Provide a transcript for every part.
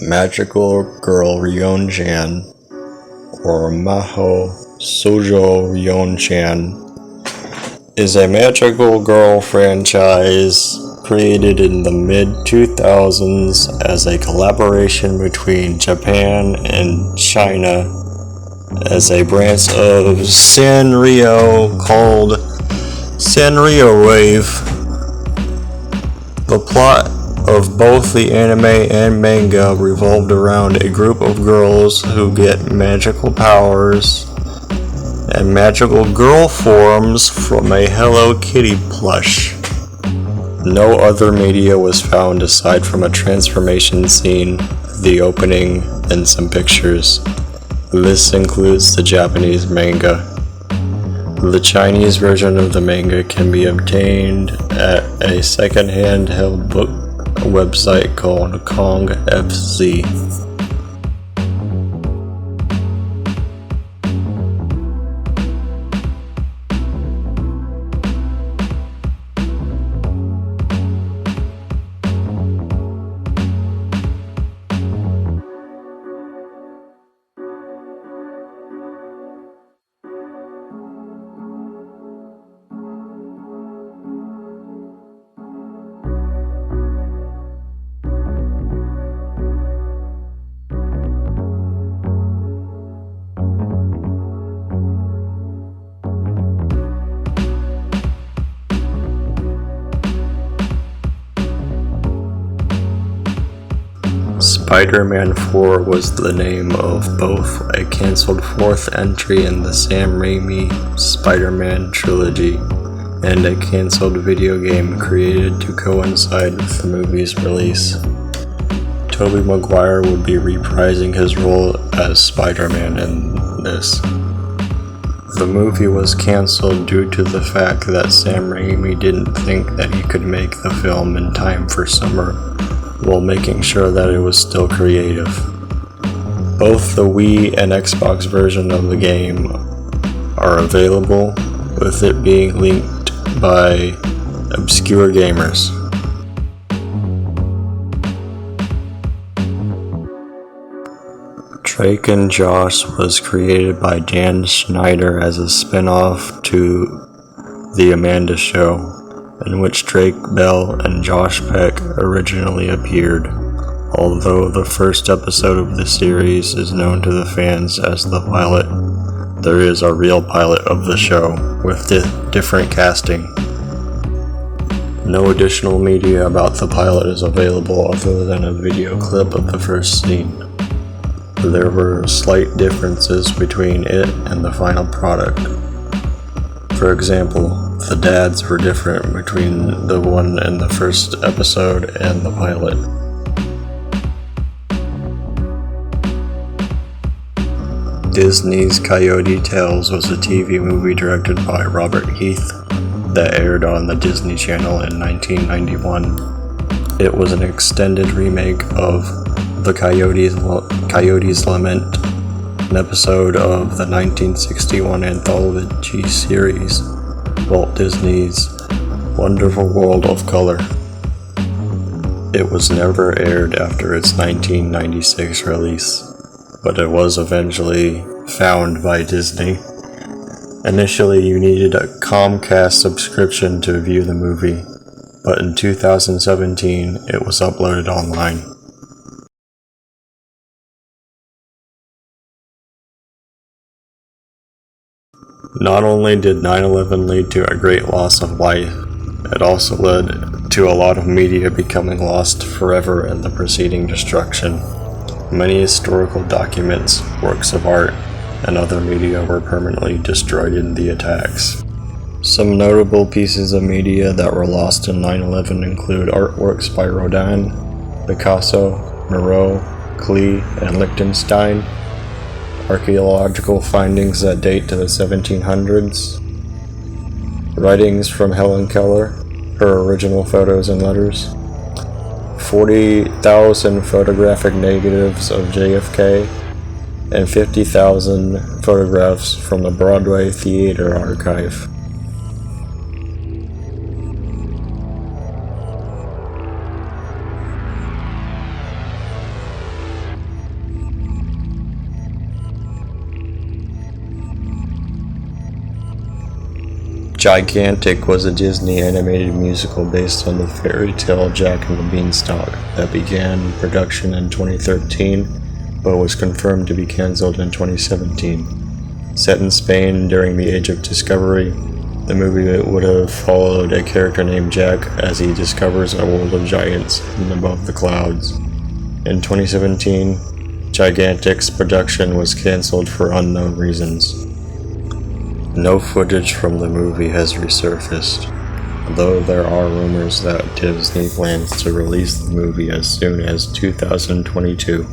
Magical Girl Ryon-chan, or Maho Shoujo Ryon-chan, is a magical girl franchise created in the mid-2000s as a collaboration between Japan and China as a branch of Sanrio called Sanrio Wave. The plot of both the anime and manga revolved around a group of girls who get magical powers and magical girl forms from a Hello Kitty plush. No other media was found aside from a transformation scene, the opening, and some pictures. This includes the Japanese manga. The Chinese version of the manga can be obtained at a second-hand held book website called Kong FC. Spiderman 4 was the name of both a cancelled fourth entry in the Sam Raimi Spider-Man trilogy and a cancelled video game created to coincide with the movie's release. Tobey Maguire would be reprising his role as Spider-Man in this. The movie was cancelled due to the fact that Sam Raimi didn't think that he could make the film in time for summer, while making sure that it was still creative. Both the Wii and Xbox version of the game are available, with it being linked by obscure gamers. Drake and Josh was created by Dan Schneider as a spin-off to The Amanda Show, in which Drake Bell and Josh Peck originally appeared, although the first episode of the series is known to the fans as the pilot. There is a real pilot of the show, with different casting. No additional media about the pilot is available other than a video clip of the first scene. There were slight differences between it and the final product. For example, the dads were different between the one in the first episode and the pilot. Disney's Coyote Tales was a TV movie directed by Robert Heath that aired on the Disney Channel in 1991. It was an extended remake of The Coyote's Lament, an episode of the 1961 anthology series Walt Disney's Wonderful World of Color. It was never aired after its 1996 release, but it was eventually found by Disney. Initially, you needed a Comcast subscription to view the movie, but in 2017, it was uploaded online. Not only did 9/11 lead to a great loss of life, it also led to a lot of media becoming lost forever in the preceding destruction. Many historical documents, works of art, and other media were permanently destroyed in the attacks. Some notable pieces of media that were lost in 9/11 include artworks by Rodin, Picasso, Miro, Klee, and Lichtenstein, archaeological findings that date to the 1700s, writings from Helen Keller, her original photos and letters, 40,000 photographic negatives of JFK, and 50,000 photographs from the Broadway Theater Archive. Gigantic was a Disney animated musical based on the fairy tale Jack and the Beanstalk that began production in 2013 but was confirmed to be cancelled in 2017. Set in Spain during the Age of Discovery, the movie would have followed a character named Jack as he discovers a world of giants hidden above the clouds. In 2017, Gigantic's production was cancelled for unknown reasons. No footage from the movie has resurfaced, though there are rumors that Disney plans to release the movie as soon as 2022.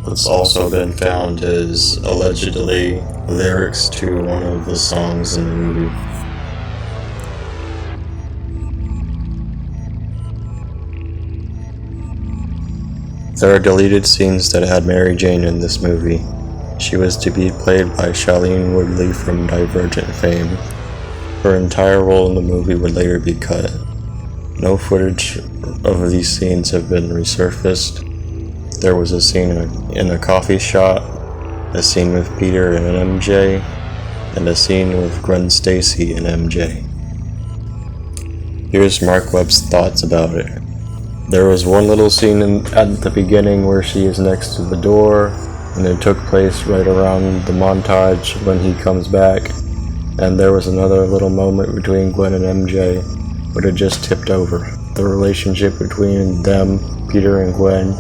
What's also been found is, allegedly, lyrics to one of the songs in the movie. There are deleted scenes that had Mary Jane in this movie. She was to be played by Shailene Woodley from Divergent fame. Her entire role in the movie would later be cut. No footage of these scenes have been resurfaced. There was a scene in a coffee shop, a scene with Peter and MJ, and a scene with Gwen Stacy and MJ. Here's Mark Webb's thoughts about it. There was one little scene at the beginning where she is next to the door, and it took place right around the montage when he comes back, and there was another little moment between Gwen and MJ, but it just tipped over. The relationship between them, Peter and Gwen,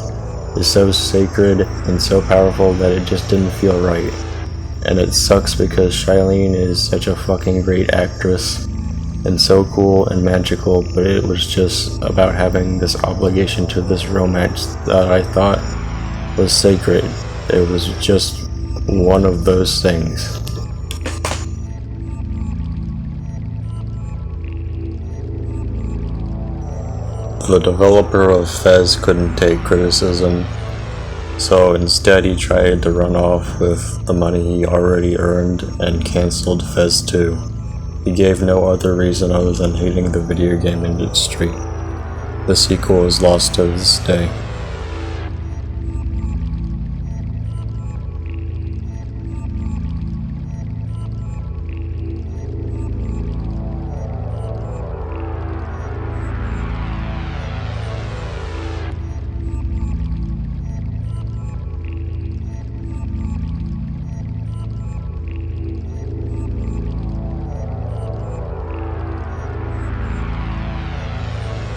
is so sacred and so powerful that it just didn't feel right. And it sucks because Shailene is such a fucking great actress, and so cool and magical, but it was just about having this obligation to this romance that I thought was sacred. It was just one of those things. The developer of Fez couldn't take criticism, so instead he tried to run off with the money he already earned and cancelled Fez 2. He gave no other reason other than hating the video game industry. The sequel is lost to this day.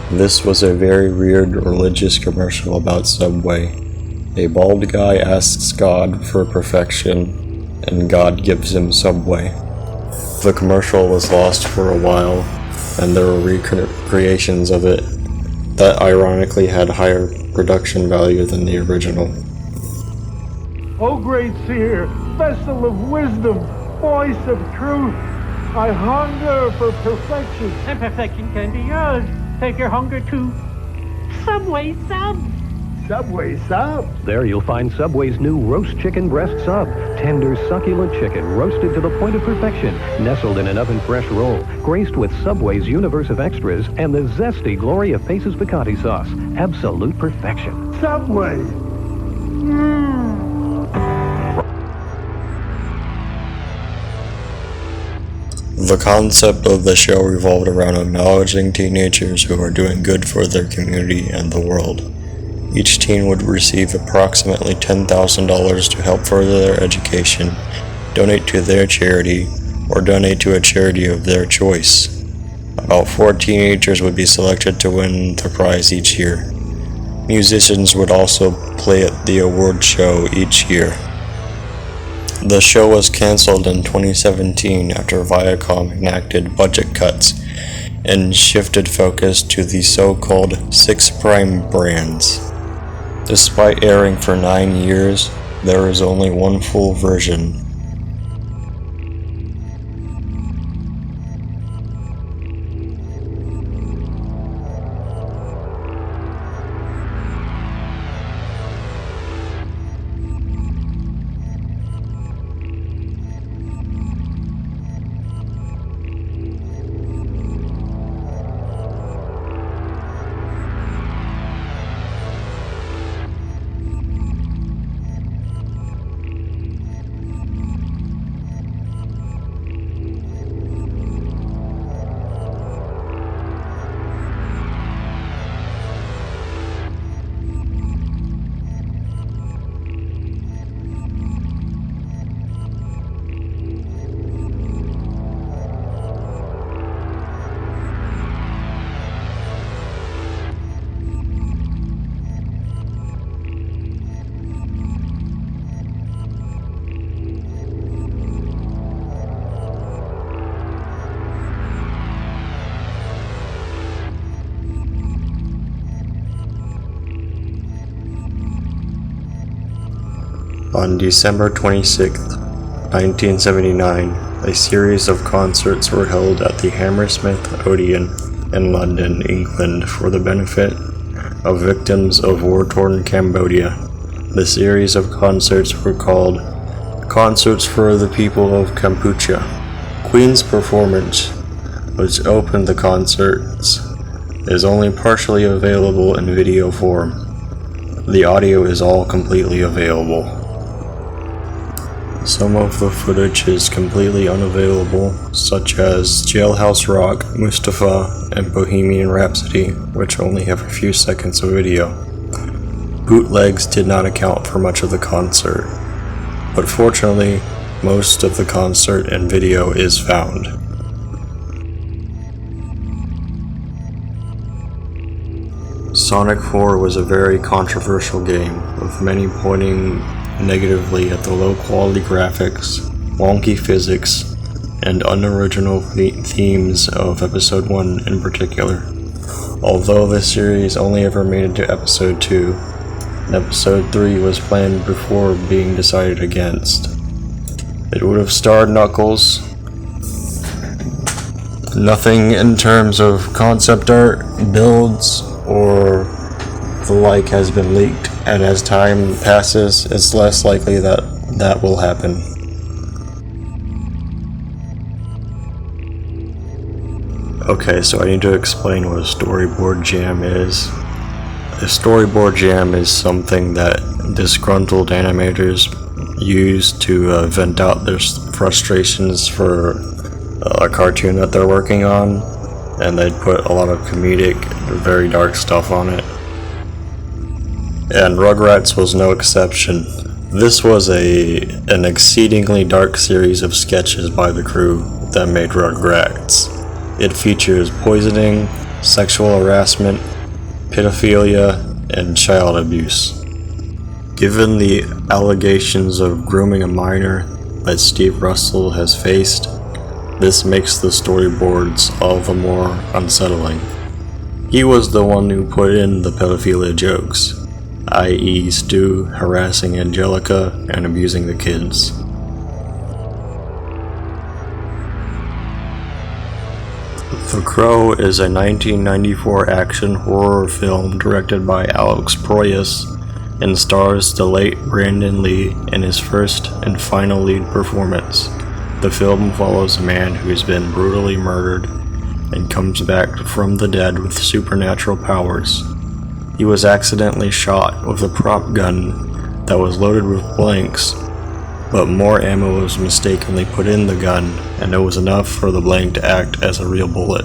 This was a very weird religious commercial about Subway. A bald guy asks God for perfection, and God gives him Subway. The commercial was lost for a while, and there were recreations of it that ironically had higher production value than the original. O great seer, vessel of wisdom, voice of truth, I hunger for perfection. And perfection can be yours. Take your hunger to Subway Sub. Subway Sub. There you'll find Subway's new roast chicken breast sub. Tender, succulent chicken roasted to the point of perfection, nestled in an oven-fresh roll, graced with Subway's universe of extras and the zesty glory of Pace's Picante sauce. Absolute perfection. Subway. The concept of the show revolved around acknowledging teenagers who are doing good for their community and the world. Each teen would receive approximately $10,000 to help further their education, donate to their charity, or donate to a charity of their choice. About 4 teenagers would be selected to win the prize each year. Musicians would also play at the award show each year. The show was cancelled in 2017 after Viacom enacted budget cuts and shifted focus to the so-called 6 Prime brands. Despite airing for 9 years, there is only one full version. On December 26, 1979, a series of concerts were held at the Hammersmith Odeon in London, England, for the benefit of victims of war-torn Cambodia. The series of concerts were called Concerts for the People of Kampuchea. Queen's performance, which opened the concerts, is only partially available in video form. The audio is all completely available. Some of the footage is completely unavailable, such as Jailhouse Rock, Mustafa, and Bohemian Rhapsody, which only have a few seconds of video. Bootlegs did not account for much of the concert, but fortunately, most of the concert and video is found. Sonic 4 was a very controversial game, with many pointing negatively at the low-quality graphics, wonky physics, and unoriginal themes of Episode 1 in particular. Although the series only ever made it to Episode 2, Episode 3 was planned before being decided against. It would have starred Knuckles. Nothing in terms of concept art, builds, or the like has been leaked, and as time passes, it's less likely that that will happen. Okay, so I need to explain what a storyboard jam is. A storyboard jam is something that disgruntled animators use to vent out their frustrations for a cartoon that they're working on, and they'd put a lot of comedic, very dark stuff on it. And Rugrats was no exception. This was an exceedingly dark series of sketches by the crew that made Rugrats. It features poisoning, sexual harassment, pedophilia, and child abuse. Given the allegations of grooming a minor that Steve Russell has faced, this makes the storyboards all the more unsettling. He was the one who put in the pedophilia jokes, i.e. Stu harassing Angelica and abusing the kids. The Crow is a 1994 action horror film directed by Alex Proyas and stars the late Brandon Lee in his first and final lead performance. The film follows a man who has been brutally murdered and comes back from the dead with supernatural powers. He was accidentally shot with a prop gun that was loaded with blanks, but more ammo was mistakenly put in the gun, and it was enough for the blank to act as a real bullet.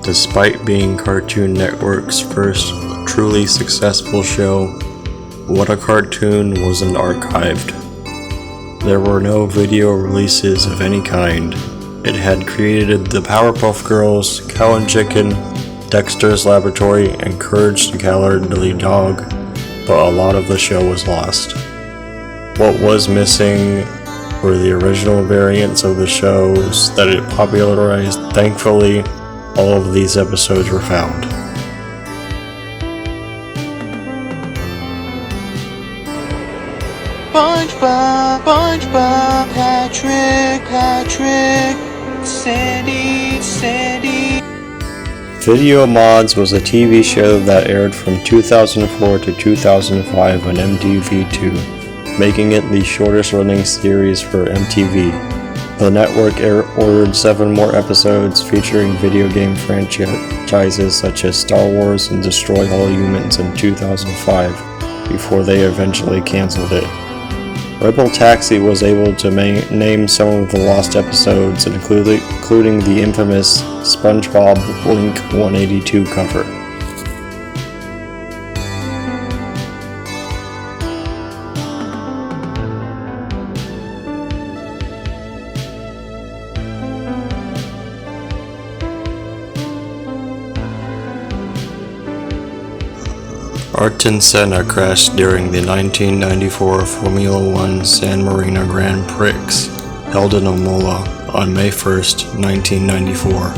Despite being Cartoon Network's first truly successful show, What a Cartoon wasn't archived. There were no video releases of any kind. It had created the Powerpuff Girls, Cow and Chicken, Dexter's Laboratory, and Courage the Cowardly Dog, but a lot of the show was lost. What was missing were the original variants of the shows that it popularized. Thankfully, all of these episodes were found. SpongeBob, Patrick, Sandy. Video Mods was a TV show that aired from 2004 to 2005 on MTV2, making it the shortest running series for MTV. The network ordered 7 more episodes featuring video game franchises such as Star Wars and Destroy All Humans in 2005, before they eventually canceled it. Rebel Taxi was able to name some of the lost episodes, including the infamous SpongeBob Blink 182 cover. Ayrton Senna crashed during the 1994 Formula One San Marino Grand Prix, held in Imola on May 1st, 1994.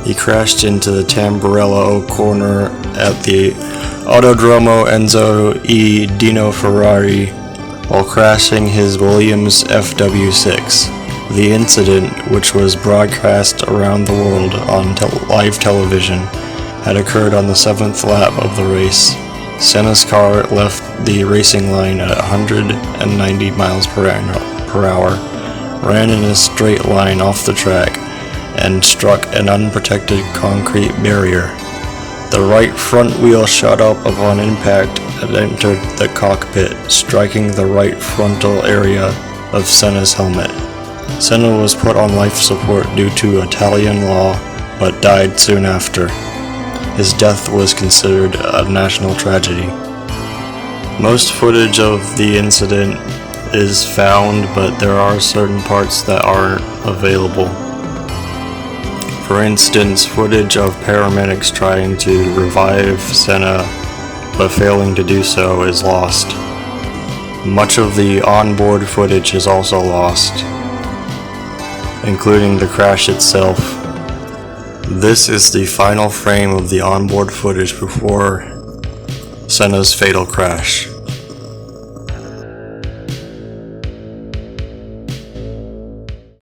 He crashed into the Tamburello corner at the Autodromo Enzo E. Dino Ferrari while crashing his Williams FW6. The incident, which was broadcast around the world on live television, had occurred on the 7th lap of the race. Senna's car left the racing line at 190 miles per hour, ran in a straight line off the track, and struck an unprotected concrete barrier. The right front wheel shot up upon impact and entered the cockpit, striking the right frontal area of Senna's helmet. Senna was put on life support due to Italian law, but died soon after. His death was considered a national tragedy. Most footage of the incident is found, but there are certain parts that aren't available. For instance, footage of paramedics trying to revive Senna but failing to do so is lost. Much of the onboard footage is also lost, including the crash itself. This is the final frame of the onboard footage before Senna's fatal crash.